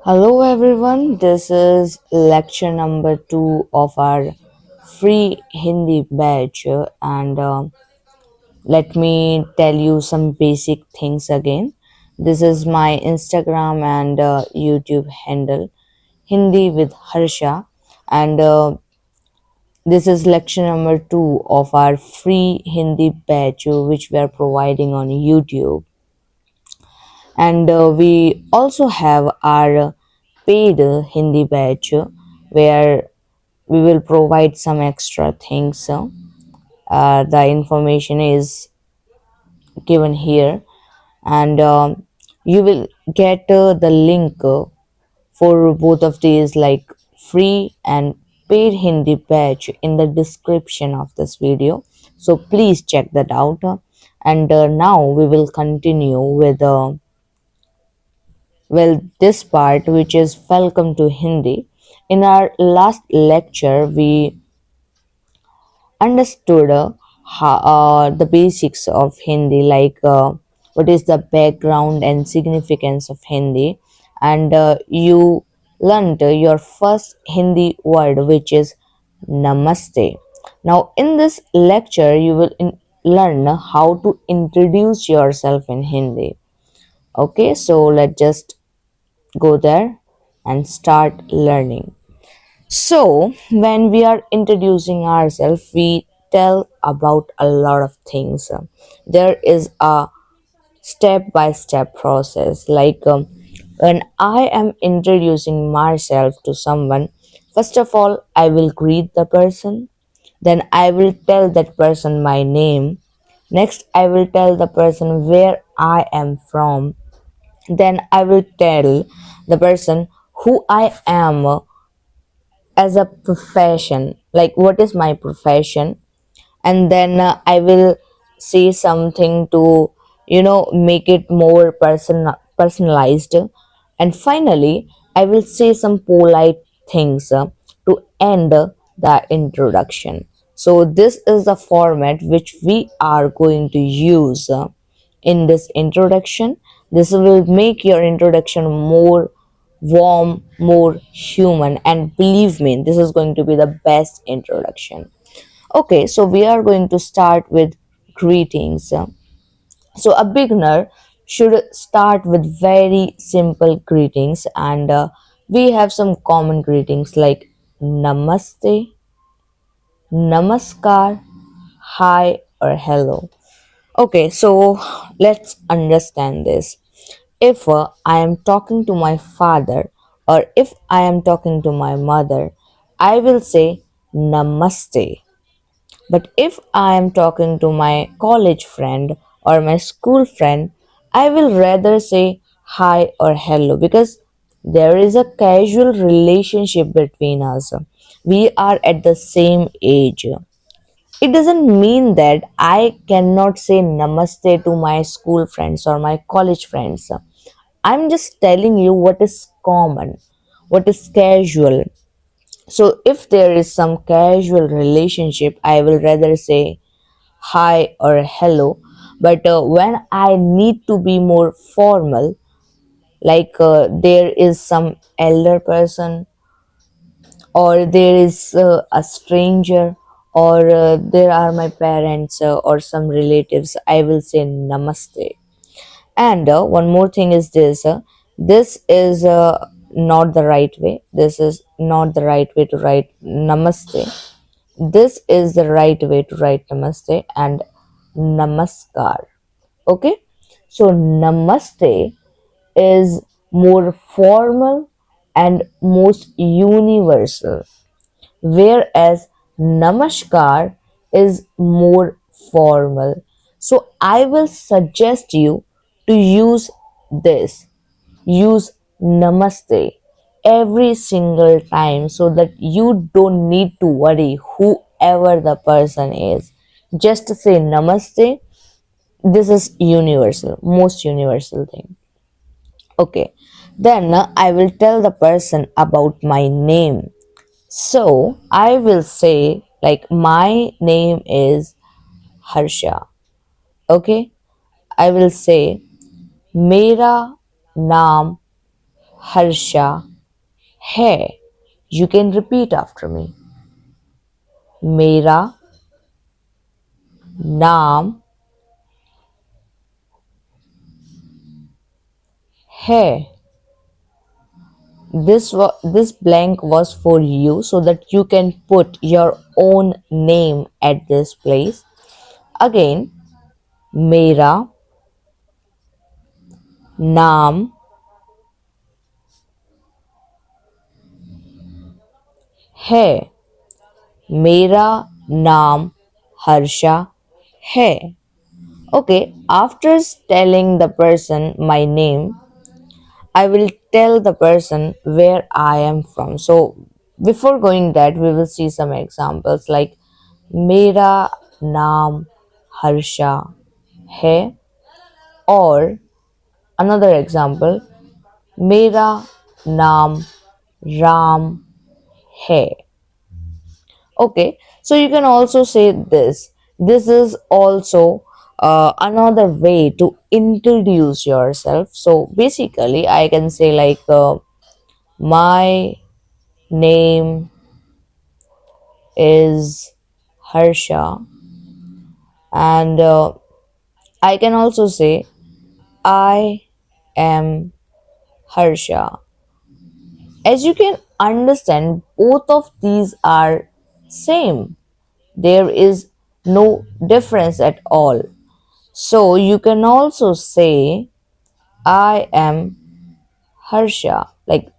Hello everyone, this is lecture number 2 of our free Hindi batch and let me tell you some basic things again. This is my Instagram and YouTube handle Hindi with Harsha and this is lecture number 2 of our free Hindi batch which we are providing on YouTube and we also have our paid Hindi batch where we will provide some extra things. The information is given here, and you will get the link for both of these, like free and paid Hindi batch, in the description of this video. So please check that out. And now we will continue with this part, which is welcome to Hindi. In our last lecture, we understood the basics of Hindi, like what is the background and significance of Hindi, and you learned your first Hindi word, which is Namaste. Now, in this lecture, you will learn how to introduce yourself in Hindi. Okay, so let's just go there and start learning. So, when we are introducing ourselves, we tell about a lot of things. There is a step by step process. Like when I am introducing myself to someone, first of all, I will greet the person, then I will tell that person my name. Next, I will tell the person where I am from. Then I will tell the person who I am as a profession, like what is my profession, and then I will say something to make it more personalized, and finally I will say some polite things to end the introduction. So this is the format which we are going to use in this introduction. This will make your introduction more warm, more human, and believe me, this is going to be the best introduction. Okay, so we are going to start with greetings. So a beginner should start with very simple greetings, and we have some common greetings like namaste, namaskar, hi, or hello. Okay, so let's understand this. If I am talking to my father or if I am talking to my mother, I will say namaste. But if I am talking to my college friend or my school friend, I will rather say hi or hello, because there is a casual relationship between us. We are at the same age. It doesn't mean that I cannot say namaste to my school friends or my college friends. I'm just telling you what is common, what is casual. So if there is some casual relationship, I will rather say hi or hello. But when I need to be more formal, like there is some elder person, or there is a stranger, or there are my parents or some relatives, I will say namaste. And one more thing is this, this is not the right way. This is not the right way to write namaste. This is the right way to write namaste and namaskar. Okay, so namaste is more formal and most universal, whereas namaskar is more formal. So I will suggest you to use this. Use namaste every single time so that you don't need to worry whoever the person is. Just say namaste. This is universal, most universal thing. Okay. Then I will tell the person about my name. So I will say, like, my name is Harsha. Okay. I will say, Mera naam Harsha है. You can repeat after me. मेरा नाम है. This blank was for you so that you can put your own name at this place. Again, मेरा नाम है. मेरा नाम हर्षा है. Okay, after telling the person my name, I will tell the person where I am from. So before going that, we will see some examples like मेरा नाम हर्षा है, or another example, मेरा नाम राम है. Okay, so you can also say this. This is also another way to introduce yourself. So basically, I can say like my name is Harsha, and I can also say I am Harsha. As you can understand, both of these are same. There is no difference at all. So you can also say I am Harsha. Like,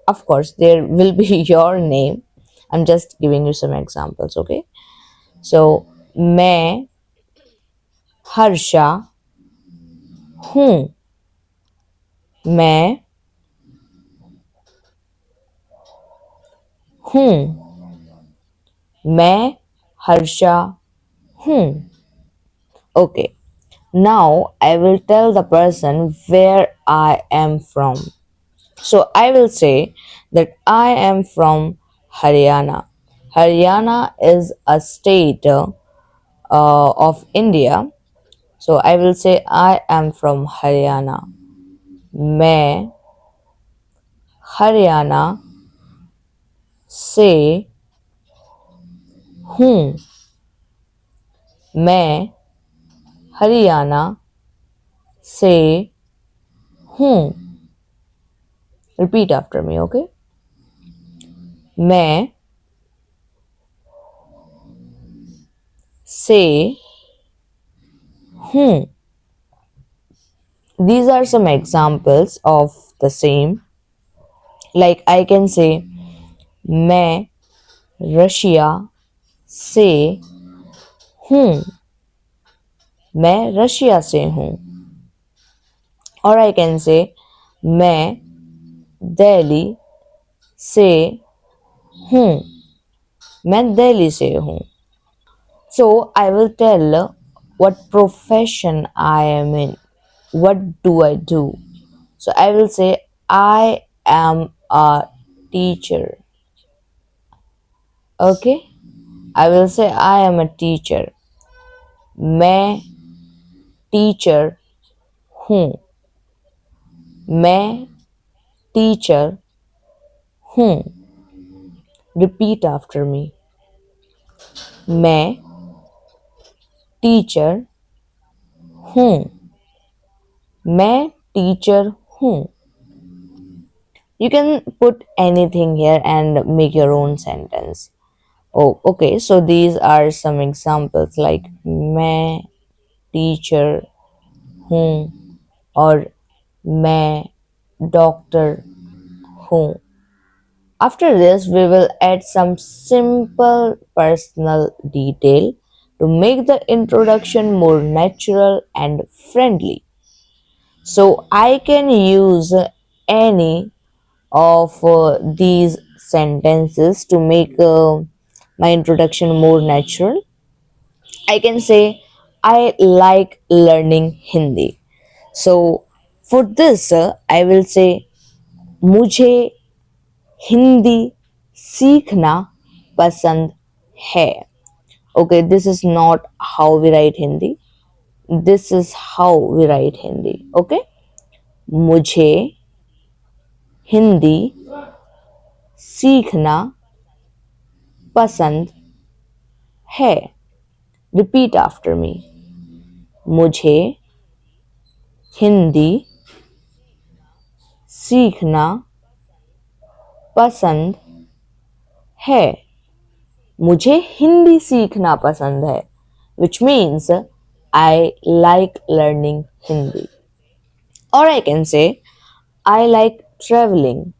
of course, there will be your name. I'm just giving you some examples, okay? So मैं हर्षा हूँ. मैं हूँ. मैं हर्षा हूँ. Okay. Now I will tell the person where I am from. So I will say that I am from Haryana. Haryana is a state of India. So I will say I am from Haryana. मैं हरियाणा से हूँ. मैं हरियाणा से हूँ. Repeat after me, okay? मैं से हूँ. These are some examples of the same. Like I can say मैं रशिया से हूँ. मैं रशिया से हूँ. और I can say मैं दिल्ली से हूँ. मैं दिल्ली से हूँ. So I will tell what profession I am in. What do I do? So I will say I am a teacher. Okay? I will say I am a teacher. मैं teacher हूँ. मैं teacher हूँ. Repeat after me. मैं teacher हूँ. मैं teacher हूँ. You can put anything here and make your own sentence. Oh, okay. So these are some examples like मैं teacher हूँ और मैं डॉक्टर हूँ. After this, we will add some simple personal detail to make the introduction more natural and friendly. So I can use any of these sentences to make my introduction more natural. I can say I like learning Hindi. So for this, I will say मुझे हिंदी सीखना पसंद है. Okay, this is not how we write Hindi. This is how we write Hindi. Okay, मुझे हिंदी सीखना पसंद है. Repeat after me. मुझे हिंदी सीखना पसंद है. मुझे हिंदी सीखना पसंद है. Which means I like learning Hindi. Or I can say I like traveling.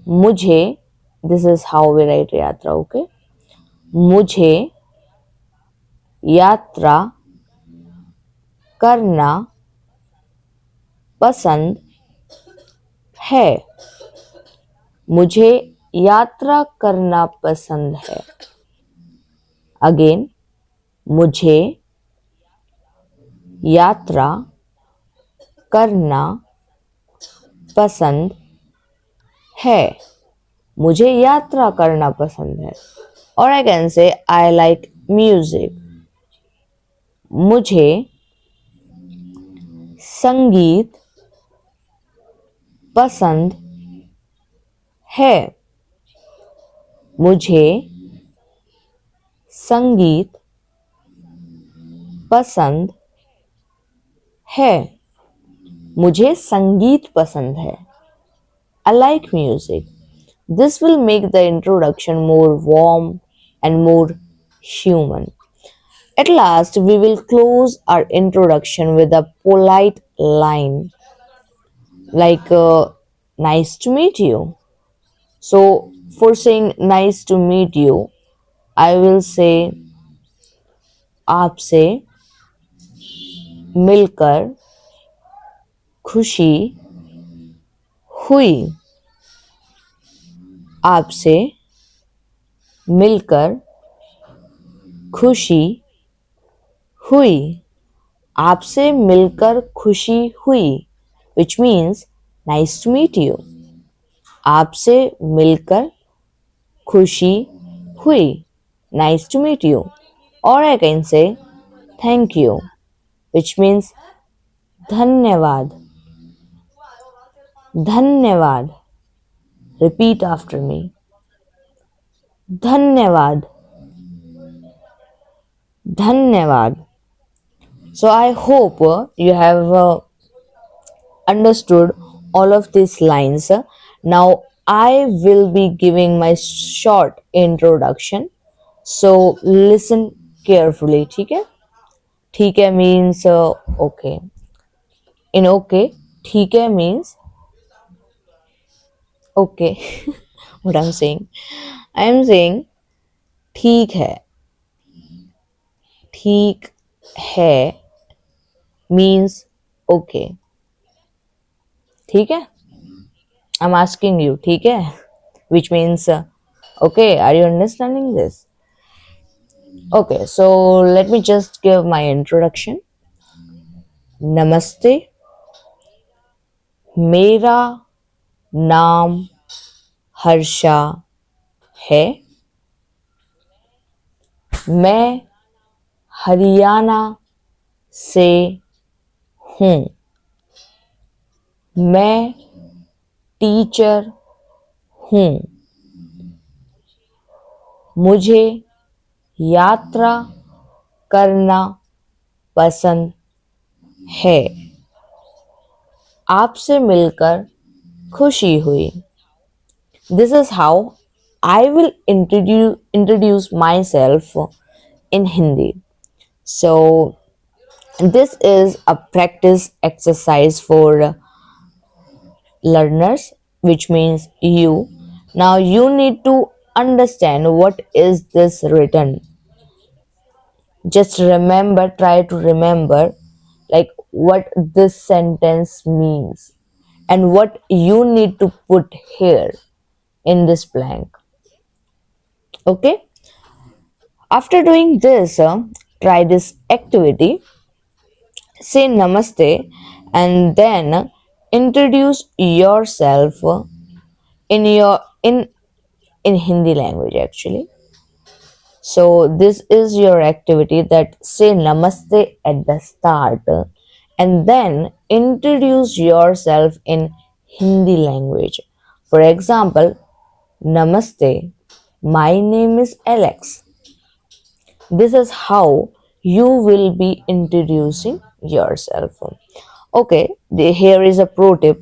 मुझे, this is how we write यात्रा, okay? मुझे यात्रा करना पसंद है. मुझे यात्रा करना पसंद है. अगेन, मुझे यात्रा करना पसंद है. मुझे यात्रा करना पसंद है. और I can say I like music. मुझे संगीत पसंद है. मुझे संगीत पसंद है. मुझे संगीत पसंद है. I like music. This will make the introduction more warm and more human. At last, we will close our introduction with a polite line like, nice to meet you. So, for saying nice to meet you, I will say आपसे मिलकर खुशी हुई. आपसे मिलकर खुशी हुई. आपसे मिलकर खुशी हुई. Which means nice to meet you. आपसे मिलकर खुशी हुई. Nice to meet you. Or I can say thank you, which means धन्यवाद. धन्यवाद. Repeat after me. धन्यवाद. धन्यवाद. So I hope you have understood all of these lines. Now I will be giving my short introduction. So listen carefully. ठीक है? ठीक है means okay. In okay, ठीक है means okay. What I'm saying? I am saying ठीक है. ठीक है means okay. ठीक है? I'm asking you, ठीक है? Which means okay. Are you understanding this? Okay, so let me just give my introduction. नमस्ते. मेरा नाम हर्षा है. मैं हरियाणा से हूँ. मैं टीचर हूँ. मुझे यात्रा करना पसंद है. आपसे मिलकर खुशी हुई. This is how I will introduce myself in Hindi. So this is a practice exercise for learners, which means you. Now you need to understand what is this written. Just remember, try to remember like what this sentence means and what you need to put here in this blank. Okay, after doing this, try this activity. Say namaste and then introduce yourself in your in Hindi language actually. So this is your activity, that say namaste at the start and then introduce yourself in Hindi language. For example, Namaste, my name is Alex. This is how you will be introducing yourself. Okay, here is a pro tip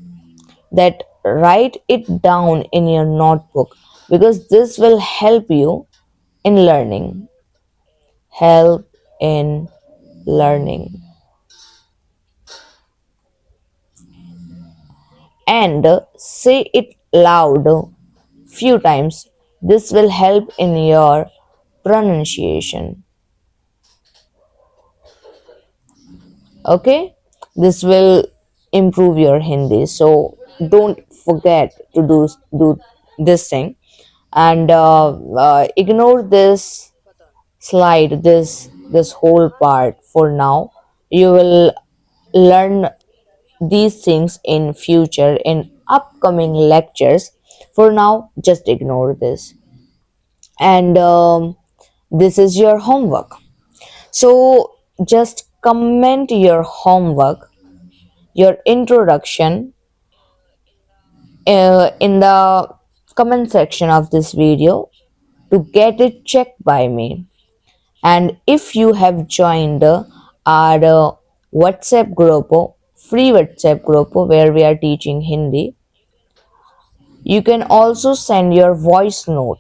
that write it down in your notebook because this will help you in learning. Help in learning. And say it loud few times. This will help in your pronunciation. Okay, this will improve your Hindi, so don't forget to do this thing, and ignore this slide, this whole part for now. You will learn these things in future in upcoming lectures. For now, just ignore this, and this is your homework. So just comment your homework, your introduction, in the comment section of this video to get it checked by me. And if you have joined our WhatsApp group, free WhatsApp group where we are teaching Hindi, you can also send your voice note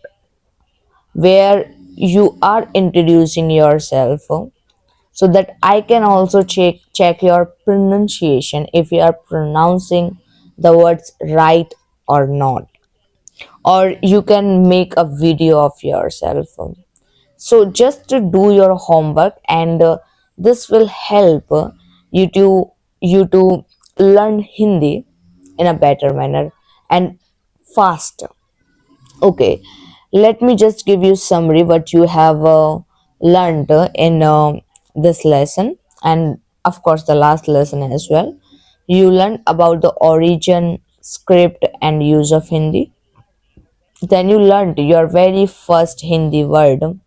where you are introducing yourself, so that I can also check your pronunciation if you are pronouncing the words right or not. Or you can make a video of yourself. So just to do your homework, and this will help you to learn Hindi in a better manner and fast. Okay, let me just give you summary what you have learned in this lesson, and of course the last lesson as well. You learned about the origin, script, and use of Hindi. Then you learned your very first Hindi word,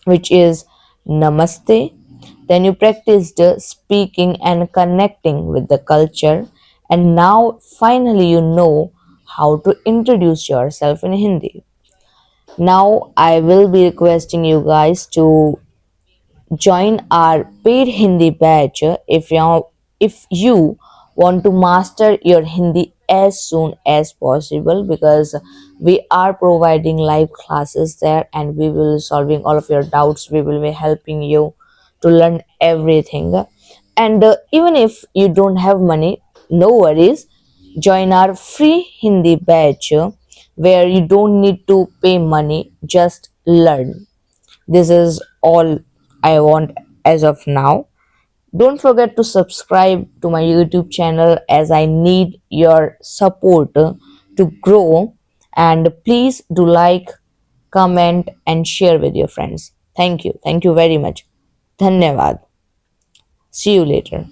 which is Namaste. Then you practiced speaking and connecting with the culture, and now finally you know how to introduce yourself in Hindi. Now I will be requesting you guys to join our paid Hindi batch if you want to master your Hindi as soon as possible, because we are providing live classes there and we will be solving all of your doubts. We will be helping you to learn everything. And even if you don't have money, no worries, join our free Hindi batch where you don't need to pay money, just learn. This is all I want as of now. Don't forget to subscribe to my YouTube channel as I need your support to grow. And please do like, comment, and share with your friends. Thank you. Thank you very much. Dhanyavad. See you later.